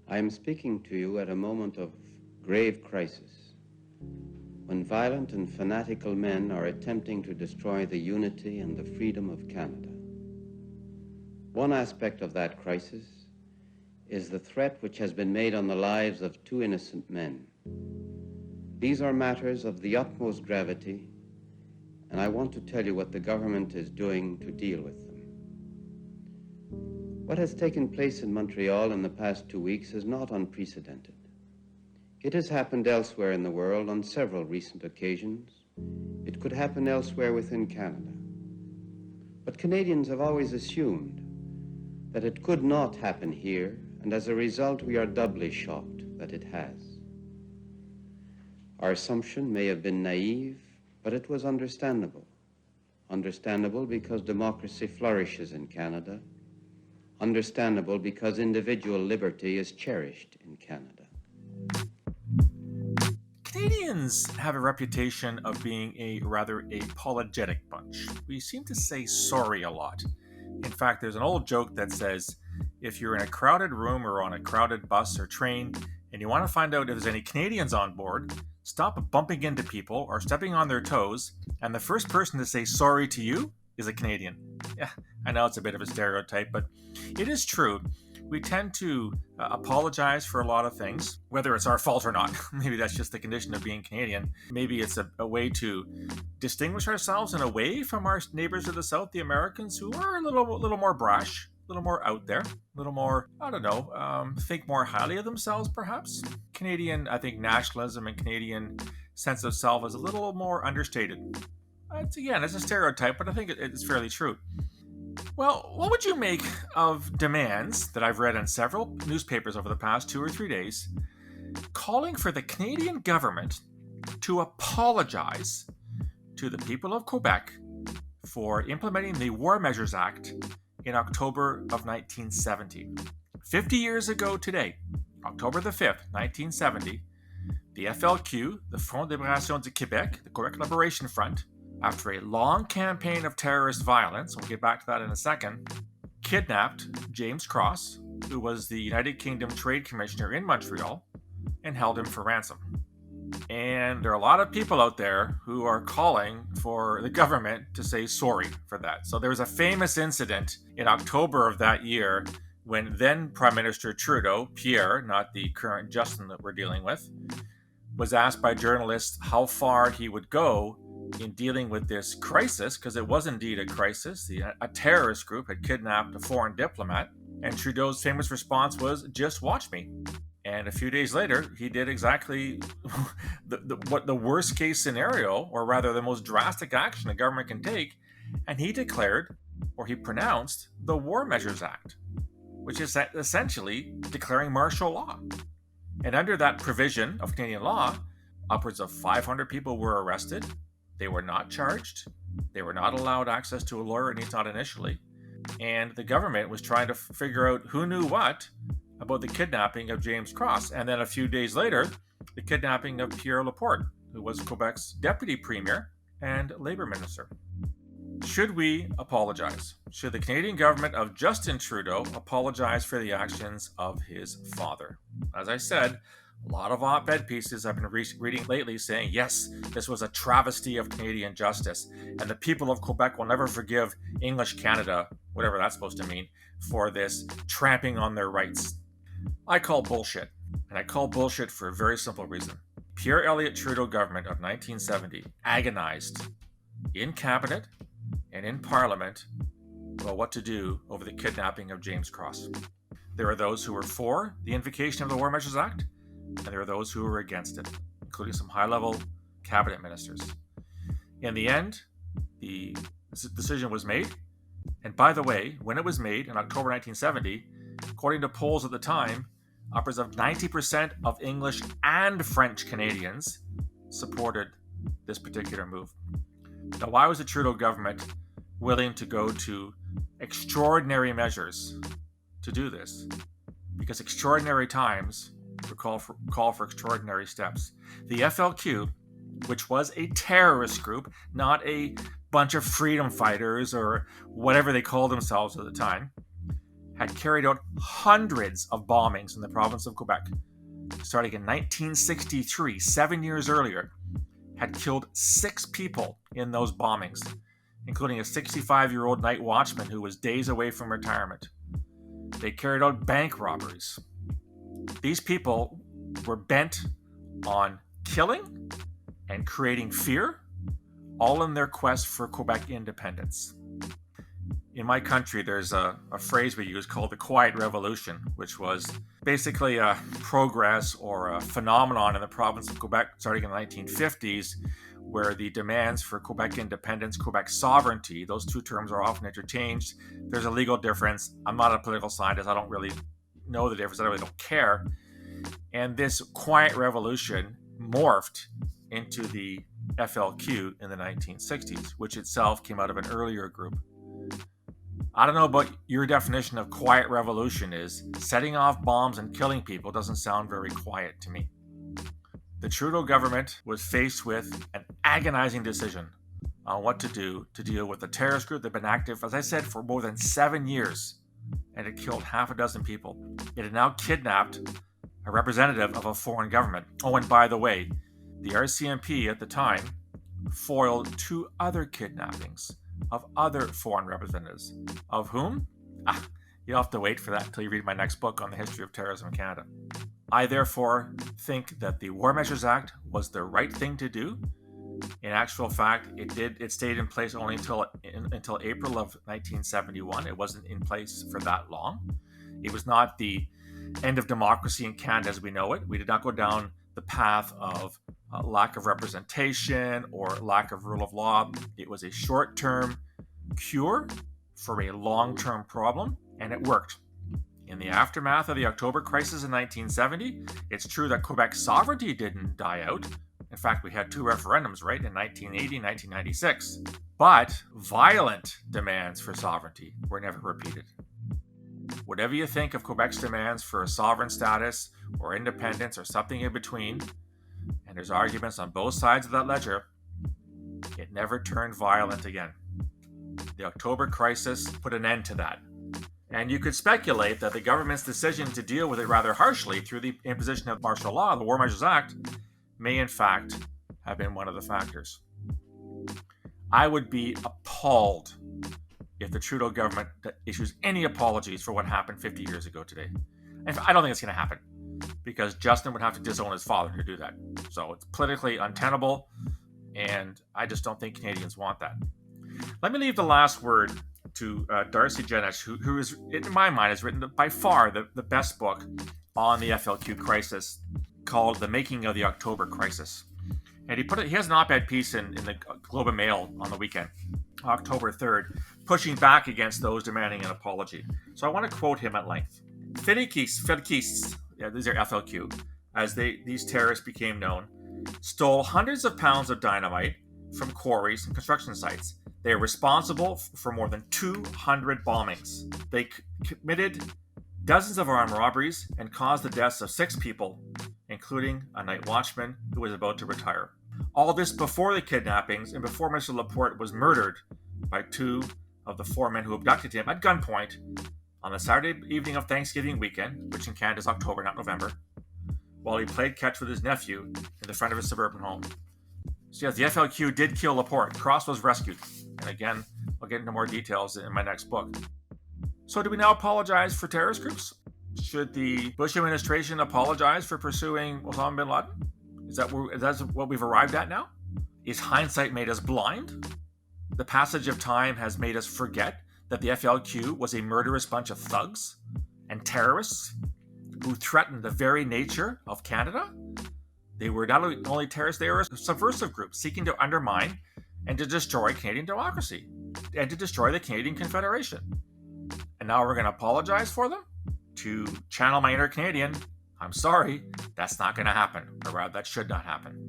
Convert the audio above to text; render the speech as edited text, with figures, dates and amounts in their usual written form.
I am speaking to you at a moment of grave crisis, when violent and fanatical men are attempting to destroy the unity and the freedom of Canada. One aspect of that crisis is the threat which has been made on the lives of two innocent men. These are matters of the utmost gravity, and I want to tell you what the government is doing to deal with them. What has taken place in Montreal in the past 2 weeks is not unprecedented. It has happened elsewhere in the world on several recent occasions. It could happen elsewhere within Canada. But Canadians have always assumed that it could not happen here, and as a result, we are doubly shocked that it has. Our assumption may have been naive, but it was understandable. Understandable because democracy flourishes in Canada. Understandable because individual liberty is cherished in Canada. Canadians have a reputation of being a rather apologetic bunch. We seem to say sorry a lot. In fact, there's an old joke that says, if you're in a crowded room or on a crowded bus or train and you want to find out if there's any Canadians on board, stop bumping into people or stepping on their toes, and the first person to say sorry to you is a Canadian. Yeah, I know it's a bit of a stereotype, but it is true. We tend to apologize for a lot of things, whether it's our fault or not. Maybe that's just the condition of being Canadian. Maybe it's a way to distinguish ourselves in a way from our neighbors to the south, the Americans, who are a little more brash, a little more out there, a little more, think more highly of themselves, perhaps. Canadian, I think, nationalism and Canadian sense of self is a little more understated. It's a stereotype, but I think it's fairly true. Well, what would you make of demands that I've read in several newspapers over the past 2 or 3 days, calling for the Canadian government to apologize to the people of Quebec for implementing the War Measures Act in October of 1970. 50 years ago today, October the 5th, 1970, the FLQ, the Front de Libération du Québec, the Quebec Liberation Front, after a long campaign of terrorist violence, we'll get back to that in a second, kidnapped James Cross, who was the United Kingdom Trade Commissioner in Montreal, and held him for ransom. And there are a lot of people out there who are calling for the government to say sorry for that. So there was a famous incident in October of that year when then Prime Minister Trudeau, Pierre, not the current Justin that we're dealing with, was asked by journalists how far he would go in dealing with this crisis, because it was indeed a crisis. A terrorist group had kidnapped a foreign diplomat, and Trudeau's famous response was, "Just watch me." And a few days later, he did exactly what the worst case scenario, or rather the most drastic action a government can take, and he declared, or he pronounced, the War Measures Act, which is essentially declaring martial law. And under that provision of Canadian law, upwards of 500 people were arrested. They were not charged. They were not allowed access to a lawyer, at least not initially. And the government was trying to figure out who knew what about the kidnapping of James Cross. And then a few days later, the kidnapping of Pierre Laporte, who was Quebec's deputy premier and labor minister. Should we apologize? Should the Canadian government of Justin Trudeau apologize for the actions of his father? As I said, a lot of op-ed pieces I've been reading lately saying, yes, this was a travesty of Canadian justice, and the people of Quebec will never forgive English Canada, whatever that's supposed to mean, for this tramping on their rights. I call bullshit, and I call bullshit for a very simple reason. Pierre Elliott Trudeau government of 1970 agonized in cabinet and in parliament about what to do over the kidnapping of James Cross. There are those who were for the invocation of the War Measures Act, and there are those who were against it, including some high-level cabinet ministers. In the end, the decision was made, and by the way, when it was made in October 1970, according to polls at the time, upwards of 90% of English and French Canadians supported this particular move. Now, why was the Trudeau government willing to go to extraordinary measures to do this? Because extraordinary times call for extraordinary steps. The FLQ, which was a terrorist group, not a bunch of freedom fighters or whatever they called themselves at the time, had carried out hundreds of bombings in the province of Quebec, starting in 1963, 7 years earlier, had killed 6 people in those bombings, including a 65-year-old night watchman who was days away from retirement. They carried out bank robberies. These people were bent on killing and creating fear, all in their quest for Quebec independence. In my country, there's a phrase we use called the Quiet Revolution, which was basically a progress or a phenomenon in the province of Quebec starting in the 1950s, where the demands for Quebec independence, Quebec sovereignty, those two terms are often interchanged. There's a legal difference. I'm not a political scientist. I don't really know the difference. I really don't care. And this quiet revolution morphed into the FLQ in the 1960s, which itself came out of an earlier group. I don't know what your definition of quiet revolution is. Setting off bombs and killing people doesn't sound very quiet to me. The Trudeau government was faced with an agonizing decision on what to do to deal with a terrorist group that had been active, as I said, for more than 7 years, and it killed half a dozen people. It had now kidnapped a representative of a foreign government. Oh, and by the way, the RCMP at the time foiled 2 other kidnappings of other foreign representatives. Of whom? You'll have to wait for that until you read my next book on the history of terrorism in Canada. I therefore think that the War Measures Act was the right thing to do. In actual fact, it stayed in place only until April of 1971. It wasn't in place for that long. It was not the end of democracy in Canada as we know it. We did not go down the path of lack of representation or lack of rule of law. It was a short-term cure for a long-term problem, and it worked. In the aftermath of the October crisis in 1970, it's true that Quebec sovereignty didn't die out. In fact, we had 2 referendums, right, in 1980 and 1996. But violent demands for sovereignty were never repeated. Whatever you think of Quebec's demands for a sovereign status or independence or something in between, and there's arguments on both sides of that ledger, it never turned violent again. The October crisis put an end to that. And you could speculate that the government's decision to deal with it rather harshly through the imposition of martial law, the War Measures Act, may in fact have been one of the factors. I would be appalled if the Trudeau government issues any apologies for what happened 50 years ago today. And I don't think it's going to happen, because Justin would have to disown his father to do that. So it's politically untenable, and I just don't think Canadians want that. Let me leave the last word to Darcy Jenish, who is, in my mind, has written by far the best book on the FLQ crisis, called The Making of the October Crisis. And he has an op-ed piece in the Globe and Mail on the weekend, October 3rd, pushing back against those demanding an apology. So I want to quote him at length. Fidikis, these are FLQ, as these terrorists became known, stole hundreds of pounds of dynamite from quarries and construction sites. They are responsible for more than 200 bombings. They committed dozens of armed robberies and caused the deaths of 6 people, including a night watchman who was about to retire. All this before the kidnappings and before Mr. Laporte was murdered by 2 of the 4 men who abducted him at gunpoint on the Saturday evening of Thanksgiving weekend, which in Canada is October, not November, while he played catch with his nephew in the front of his suburban home. So yes, the FLQ did kill Laporte. Cross was rescued. And again, I'll get into more details in my next book. So do we now apologize for terrorist groups? Should the Bush administration apologize for pursuing Osama bin Laden? Is that what we've arrived at now? Is hindsight made us blind? The passage of time has made us forget that the FLQ was a murderous bunch of thugs and terrorists who threatened the very nature of Canada? They were not only terrorists, they were a subversive group seeking to undermine and to destroy Canadian democracy and to destroy the Canadian Confederation. And now we're going to apologize for them? To channel my inner Canadian, I'm sorry, that's not going to happen, or rather, that should not happen.